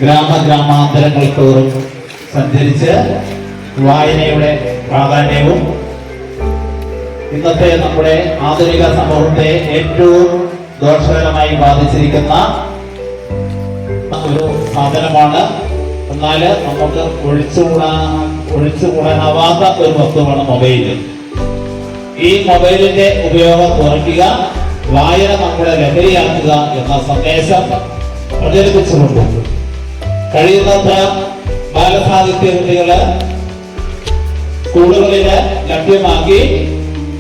ഗ്രാമാന്തരങ്ങൾ തോറും സഞ്ചരിച്ച് വായനയുടെ പ്രാധാന്യവും ഇന്നത്തെ നമ്മുടെ ആധുനിക സമൂഹത്തെ ഏറ്റവും ദോഷകരമായി ബാധിച്ചിരിക്കുന്ന ഒരു സാധനമാണ്. എന്നാൽ നമുക്ക് ഒഴിച്ചുകൂടാനാവാത്ത ഒരു വസ്തുവാണ് മൊബൈൽ. ഈ മൊബൈലിന്റെ ഉപയോഗം കുറയ്ക്കുക, വായന നമ്മുടെ ലഹരിയാക്കുക എന്ന സന്ദേശം പ്രചരിപ്പിച്ചുകൊണ്ട് കഴിയുന്നത്ര ബാലസാഹിത്യ കൃതികള് സ്കൂളുകളില് ലഭ്യമാക്കി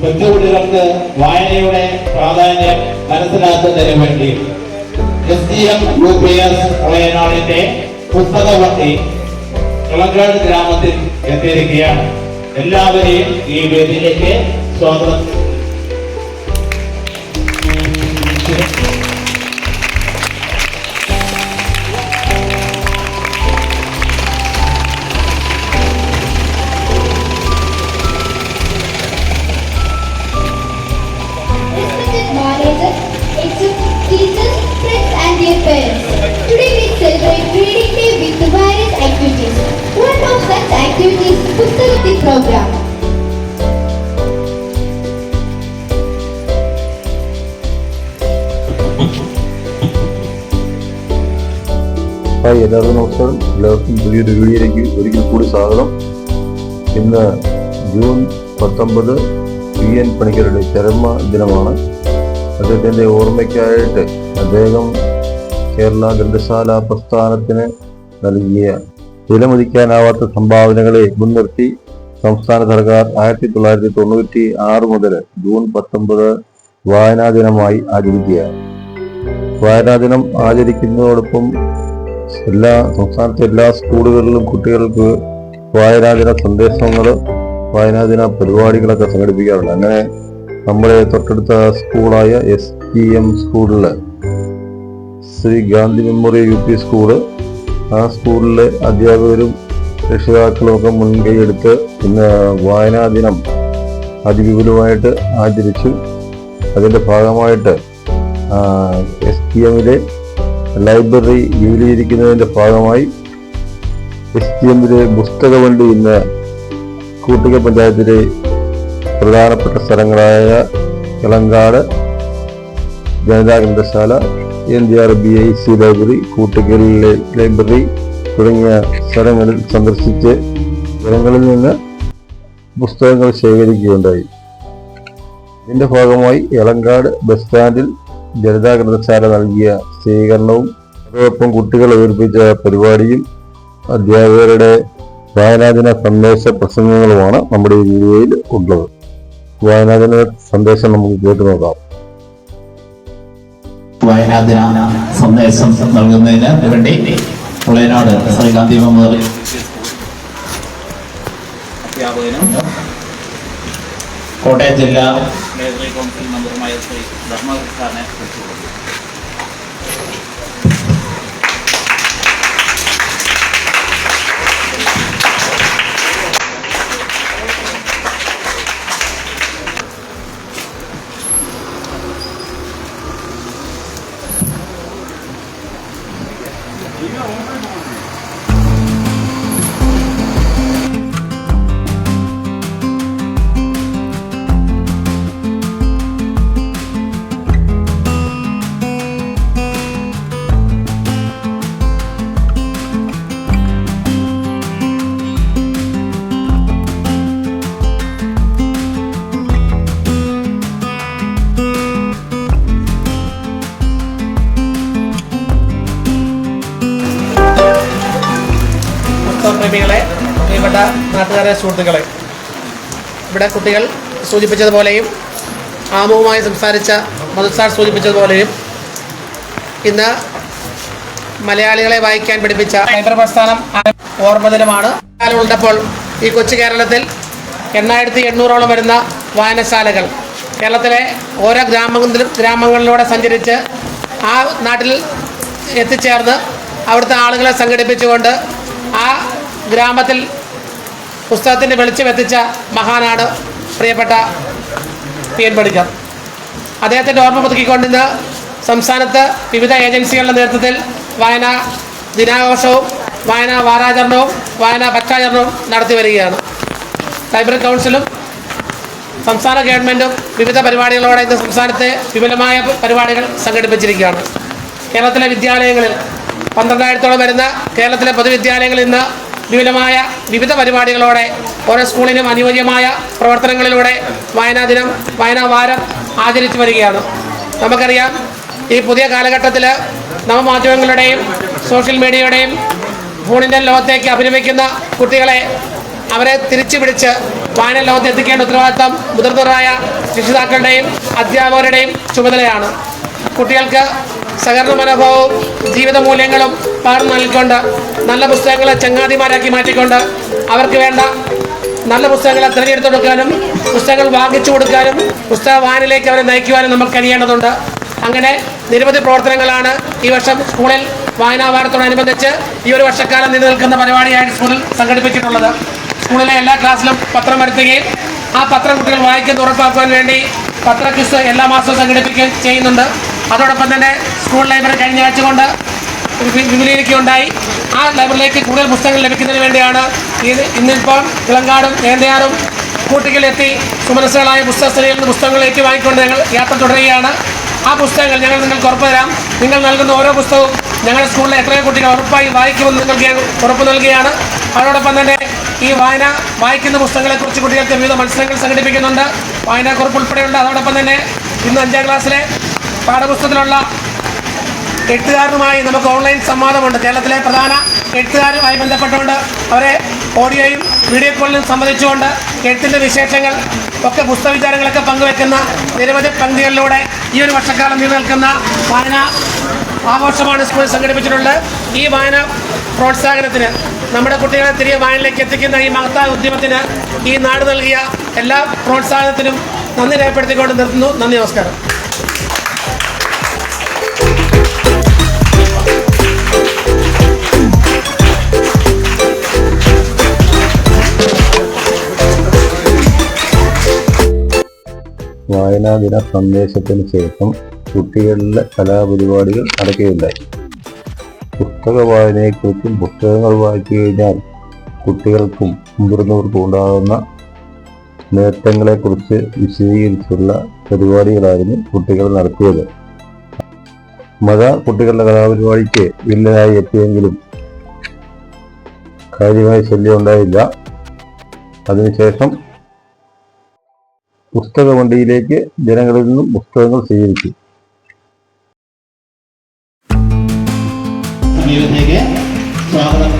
കൊച്ചുകുട്ടികൾക്ക് വായനയുടെ പ്രാധാന്യം മനസ്സിലാക്കുന്നതിന് വേണ്ടി SGM UPS വയനാടിന്റെ പുസ്തക വണ്ടി കളങ്കാട് ഗ്രാമത്തിൽ എത്തിയിരിക്കുകയാണ്. എല്ലാവരെയും ഈ വേദിയിലേക്ക് സ്വാഗതം. Today we celebrate Reading Day with various activities. One of such activities is Pustakati program. Hi, എല്ലാവർക്കും നമസ്കാരം. എല്ലാവർക്കും പുതിയൊരു വീഡിയോയിലേക്ക് ഒരിക്കൽ കൂടി സ്വാഗതം. ഇന്ന് ജൂൺ 19 PN പണിക്കരുടെ ചരമ ദിനമാണ്. അദ്ദേഹത്തിൻ്റെ ഓർമ്മയ്ക്കായിട്ട് അദ്ദേഹം കേരള ഗ്രന്ഥശാല പ്രസ്ഥാനത്തിന് നൽകിയ വിലമതിക്കാനാവാത്ത സംഭാവനകളെ മുൻനിർത്തി സംസ്ഥാന സർക്കാർ 1996 മുതൽ ജൂൺ 19 വായനാ ദിനമായി ആചരിക്കുകയാണ്. വായനാ ദിനം ആചരിക്കുന്നതോടൊപ്പം സംസ്ഥാനത്തെ എല്ലാ സ്കൂളുകളിലും കുട്ടികൾക്ക് വായനാദിന സന്ദേശങ്ങൾ, വായനാദിന പരിപാടികളൊക്കെ സംഘടിപ്പിക്കാറുണ്ട്. അങ്ങനെ നമ്മുടെ തൊട്ടടുത്ത സ്കൂളായ SGM സ്കൂളില്, Shri Gandhi memorial UP school, ആ സ്കൂളിലെ അധ്യാപകരും രക്ഷിതാക്കളും ഒക്കെ മുൻകൈ എടുത്ത് ഇന്ന് വായനാ ദിനം അതിവിപുലമായിട്ട് ആചരിച്ചു. അതിൻ്റെ ഭാഗമായിട്ട് SGMലെ ലൈബ്രറി വിപുലീകരിക്കുന്നതിൻ്റെ ഭാഗമായി SGMലെ പുസ്തക വണ്ടി ഇന്ന് കൂട്ടിക പഞ്ചായത്തിലെ പ്രധാനപ്പെട്ട സ്ഥലങ്ങളായ കിളങ്കാട് ജനതാ ഗ്രന്ഥശാല, NGR-BIC ലൈബ്രറി, കൂട്ടിക്കലിലെ ലൈബ്രറി തുടങ്ങിയ സ്ഥലങ്ങളിൽ സന്ദർശിച്ച് ജനങ്ങളിൽ നിന്ന് പുസ്തകങ്ങൾ ശേഖരിക്കുകയുണ്ടായി. ഇതിൻ്റെ ഭാഗമായി എളങ്കാട് ബസ് സ്റ്റാൻഡിൽ ജനതാ ഗ്രന്ഥശാല നൽകിയ സ്വീകരണവും അതോടൊപ്പം കുട്ടികൾ അവതരിപ്പിച്ച പരിപാടിയും അധ്യാപകരുടെ വായനാദിന സന്ദേശ പ്രസംഗങ്ങളുമാണ് നമ്മുടെ ഈ വീഡിയോയിൽ ഉള്ളത്. വായനാദിന സന്ദേശം നമുക്ക് കേട്ടു നോക്കാം. വായനാദിന സന്ദേശം നൽകുന്നതിന് വേണ്ടി വയനാട് ശ്രീ ഗാന്ധി മെമ്മോറിയൽ അധ്യാപകനും കോട്ടയം ജില്ലാ ലൈബ്രറി കൗൺസിൽ മെമ്പറുമായ ശ്രീ ധർമ്മകൃഷ്ണനെ വിളിച്ചുകൊടുത്തു. പ്രേമികളെ, പ്രിയപ്പെട്ട നാട്ടുകാരെ, സുഹൃത്തുക്കളെ, ഇവിടെ കുട്ടികൾ സൂചിപ്പിച്ചതുപോലെയും ആമുഖമായി സംസാരിച്ച മധുസാർ സൂചിപ്പിച്ചതുപോലെയും ഇന്ന് മലയാളികളെ വായിക്കാൻ പഠിപ്പിച്ച ലൈബ്രറി പ്രസ്ഥാനം ഓർമ്മ ദിനമാണ്. ഉള്ളപ്പോൾ ഈ കൊച്ചു കേരളത്തിൽ 8800ഓളം വരുന്ന വായനശാലകൾ കേരളത്തിലെ ഓരോ ഗ്രാമങ്ങളിലൂടെ സഞ്ചരിച്ച് ആ നാട്ടിൽ എത്തിച്ചേർന്ന് അവിടുത്തെ ആളുകളെ സംഘടിപ്പിച്ചുകൊണ്ട് ആ ഗ്രാമത്തിൽ പുസ്തകത്തിൻ്റെ വെളിച്ചം എത്തിച്ച മഹാനാണ് പ്രിയപ്പെട്ട PN പണിക്കർ. അദ്ദേഹത്തിൻ്റെ ഓർമ്മ പുതുക്കിക്കൊണ്ടിന്ന് സംസ്ഥാനത്ത് വിവിധ ഏജൻസികളുടെ നേതൃത്വത്തിൽ വായന ദിനാഘോഷവും വായനാ വാരാചരണവും വായനാ പക്ഷാചരണവും നടത്തി വരികയാണ്. ലൈബ്രറി കൗൺസിലും സംസ്ഥാന ഗവൺമെൻറ്റും വിവിധ പരിപാടികളോടെ ഇന്ന് സംസ്ഥാനത്തെ വിപുലമായ പരിപാടികൾ സംഘടിപ്പിച്ചിരിക്കുകയാണ്. കേരളത്തിലെ വിദ്യാലയങ്ങളിൽ 12,000-ഓളം വരുന്ന കേരളത്തിലെ പൊതുവിദ്യാലയങ്ങളിൽ ഇന്ന് വിപുലമായ വിവിധ പരിപാടികളോടെ ഓരോ സ്കൂളിനും അനുയോജ്യമായ പ്രവർത്തനങ്ങളിലൂടെ വായനാ ദിനം, വായനാ വാരം ആചരിച്ചു വരികയാണ്. നമുക്കറിയാം, ഈ പുതിയ കാലഘട്ടത്തിൽ നവമാധ്യമങ്ങളുടെയും സോഷ്യൽ മീഡിയയുടെയും ഫോണിൻ്റെ ലോകത്തേക്ക് അഭിനമിക്കുന്ന കുട്ടികളെ അവരെ തിരിച്ചു പിടിച്ച് വായന ലോകത്ത് എത്തിക്കേണ്ട ഉത്തരവാദിത്തം മുതിർന്നവരായ രക്ഷിതാക്കളുടെയും അധ്യാപകരുടെയും ചുമതലയാണ്. കുട്ടികൾക്ക് സഹകരണ മനോഭാവവും ജീവിത മൂല്യങ്ങളും പകർന്നു നൽകിക്കൊണ്ട് നല്ല പുസ്തകങ്ങളെ ചങ്ങാതിമാരാക്കി മാറ്റിക്കൊണ്ട് അവർക്ക് വേണ്ട നല്ല പുസ്തകങ്ങളെ തിരഞ്ഞെടുത്ത് കൊടുക്കാനും പുസ്തകങ്ങൾ വാങ്ങിച്ചു കൊടുക്കാനും പുസ്തക വായനയിലേക്ക് അവരെ നയിക്കുവാനും നമുക്ക് കഴിയേണ്ടതുണ്ട്. അങ്ങനെ നിരവധി പ്രവർത്തനങ്ങളാണ് ഈ വർഷം സ്കൂളിൽ വായനാ വാരത്തോടനുബന്ധിച്ച് ഈ ഒരു വർഷക്കാലം നിലനിൽക്കുന്ന പരിപാടിയായിട്ട് സ്കൂളിൽ സംഘടിപ്പിച്ചിട്ടുള്ളത്. സ്കൂളിലെ എല്ലാ ക്ലാസ്സിലും പത്രം വരുത്തുകയും ആ പത്രം കുട്ടികൾ വായിക്കുന്ന ഉറപ്പാക്കുവാൻ വേണ്ടി പത്ര ക്വിസ് എല്ലാ മാസവും സംഘടിപ്പിക്കുകയും ചെയ്യുന്നുണ്ട്. അതോടൊപ്പം തന്നെ സ്കൂൾ ലൈബ്രറി കഴിഞ്ഞ ആഴ്ച കൊണ്ട് വിപുലീകരിക്കുകയുണ്ടായി. ആ ലൈബ്രറിയിലേക്ക് കൂടുതൽ പുസ്തകങ്ങൾ ലഭിക്കുന്നതിന് വേണ്ടിയാണ് ഇന്നിപ്പോൾ കിളങ്കാടും നേന്തയാറും കൂട്ടികളിലെത്തി സുമനസ്സുകളായ പുസ്തകസ്ഥലിൽ നിന്ന് പുസ്തകങ്ങൾ ഏറ്റുവാങ്ങിക്കൊണ്ട് ഞങ്ങൾ യാത്ര തുടരുകയാണ്. ആ പുസ്തകങ്ങൾ ഞങ്ങൾ നിങ്ങൾക്ക് ഉറപ്പ് തരാം. നിങ്ങൾ നൽകുന്ന ഓരോ പുസ്തകവും ഞങ്ങളുടെ സ്കൂളിലെ എത്രയോ കുട്ടികൾ ഉറപ്പായി വായിക്കുമെന്ന് നിങ്ങൾക്ക് ഉറപ്പ് നൽകുകയാണ്. അതോടൊപ്പം തന്നെ ഈ വായിക്കുന്ന പുസ്തകങ്ങളെക്കുറിച്ച് കുട്ടികൾക്ക് വിവിധ മത്സരങ്ങൾ സംഘടിപ്പിക്കുന്നുണ്ട്. വായനാക്കുറിപ്പ് ഉൾപ്പെടെയുണ്ട്. അതോടൊപ്പം തന്നെ ഇന്ന് 5ാം ക്ലാസ്സിലെ പാഠപുസ്തകത്തിലുള്ള എഴുത്തുകാരനുമായി നമുക്ക് ഓൺലൈൻ സംവാദമുണ്ട്. കേരളത്തിലെ പ്രധാന എഴുത്തുകാരുമായി ബന്ധപ്പെട്ടുകൊണ്ട് അവരെ ഓഡിയോയും വീഡിയോ കോളിലും സംബന്ധിച്ചുകൊണ്ട് എഴുത്തിൻ്റെ വിശേഷങ്ങൾ ഒക്കെ പുസ്തക വിചാരങ്ങളൊക്കെ പങ്കുവെക്കുന്ന നിരവധി പങ്ക്തികളിലൂടെ ഈ ഒരു വർഷക്കാലം നിലനിൽക്കുന്ന വായന ആഘോഷമാണ് സ്കൂളിൽ സംഘടിപ്പിച്ചിട്ടുള്ളത്. ഈ വായന പ്രോത്സാഹനത്തിന് നമ്മുടെ കുട്ടികളെ തിരികെ വായനയിലേക്ക് എത്തിക്കുന്ന ഈ മഹത്തായ ഉദ്യമത്തിന് ഈ നാട് നൽകിയ എല്ലാ പ്രോത്സാഹനത്തിനും നന്ദി രേഖപ്പെടുത്തിക്കൊണ്ട് നിർത്തുന്നു. നന്ദി, നമസ്കാരം. വായനാ ദിന സന്ദേശത്തിന് ശേഷം കുട്ടികളിലെ കലാപരിപാടികൾ നടക്കുകയുണ്ടായി. പുസ്തക വായനയെക്കുറിച്ചും പുസ്തകങ്ങൾ വായിച്ചു കഴിഞ്ഞാൽ കുട്ടികൾക്കും മുതിർന്നവർക്കും ഉണ്ടാകുന്ന നേട്ടങ്ങളെക്കുറിച്ച് വിശദീകരിച്ചുള്ള പരിപാടികളായിരുന്നു കുട്ടികൾ നടത്തിയത്. മഴ കുട്ടികളുടെ കലാപരിപാടിക്ക് വില്ലനായി എത്തിയെങ്കിലും കാര്യമായ ശല്യം ഉണ്ടായില്ല. അതിനുശേഷം പുസ്തക വണ്ടിയിലേക്ക് ജനങ്ങളിൽ നിന്നും പുസ്തകങ്ങൾ സ്വീകരിച്ചു. സ്വാഗതം